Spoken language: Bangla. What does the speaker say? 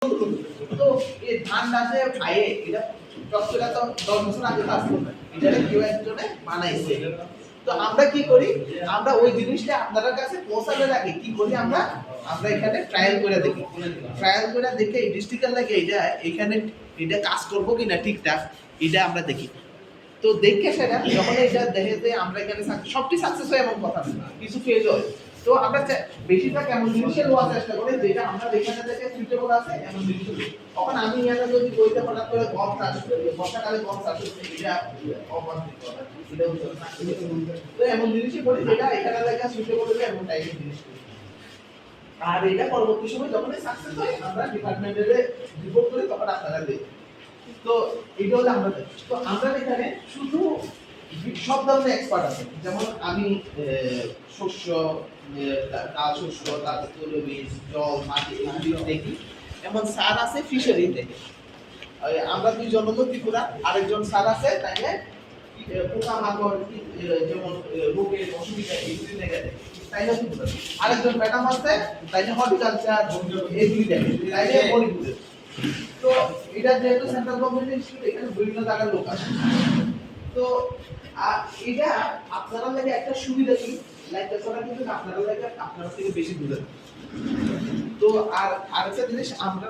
তো এই ধানটা যে খায়ে এটা চটচটা তো 10 বছর আগে তো আসলো না। এটা কেউ একজনে বানাইছে। তো আমরা কি করি, আমরা ওই জিনিসটা আপনাদের কাছে পৌঁছানোর আগে কি করি, আমরা এখানে ট্রায়াল করে দেখি। ট্রায়াল করে দেখে এই ডিস্ট্রিক্টের লাগে এখানে এটা কাজ করবো কিনা ঠিকঠাক এটা আমরা দেখি। তো দেখে সেটা যখন এটা দেখে যে আমরা এখানে সবটি সাকসেস হয় এমন কথা না, কিছু ফেল হয়। তো আমরা বেশিরভাগ এমন জিনিসের লওয়ার চেষ্টা করি যেটা আমরা এখানে থেকে সুইটেবল আছে এমন জিনিস। তখন আমি এখানে যদি বইতে হঠাৎ করে গম চাষ করি, বর্ষাকালে গম চাষ করতে এটা অবাঞ্ছিত হবে, এটা তো এমন জিনিসই করি যেটা এখানে থেকে সুইটেবল হবে এমন টাইপের জিনিস করি। আর এটা পরবর্তী সময় যখন সাকসেস হয় আমরা ডিপার্টমেন্টে রিপোর্ট করি, তখন আপনারা দেই। তো এটা হলো আমরা। তো আমরা এখানে শুধু সব ধরনের এক্সপার্ট আছে, যেমন আমি শস্য, ডাল শস্য, তারপর তৈলবীজ, জল, মাটি এগুলি দেখি। এমন স্যার আছে ফিশারি থেকে, আমরা দুইজন হলো ত্রিপুরা, আরেকজন স্যার আছে তাইলে পোকা মাকড় যেমন রোগের অসুবিধা এগুলি দেখে দেয়, তাইলে ত্রিপুরা। আরেকজন ম্যাডাম আছে তাইলে হর্টিকালচার এগুলি দেখে, তাইলে মণিপুরের। তো এটা যেহেতু সেন্ট্রাল গভর্নমেন্ট ইনস্টিটিউট, এখানে বিভিন্ন জায়গার লোক আসে। তো এটা আপনারা লাগে একটা সুবিধা কি, লাইক কিন্তু আপনারা লাগে আপনারা থেকে বেশি দূরে। তো আর আরেকটা জিনিস আমরা